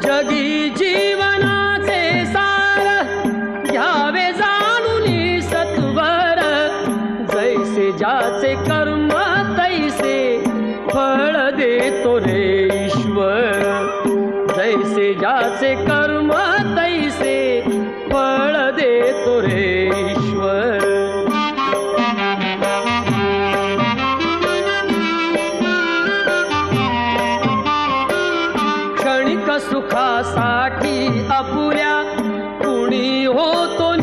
जगी जीवनाचे सार घ्यावे जाणून सत्वर, जैसे ज्याचे कर्म तैसे फळ देतो रे ईश्वर, जैसे ज्याचे कर्म तैसे फळ देतो रे ईश्वर. क्षणिक सुखासाठी अपुऱ्या कुणी होतो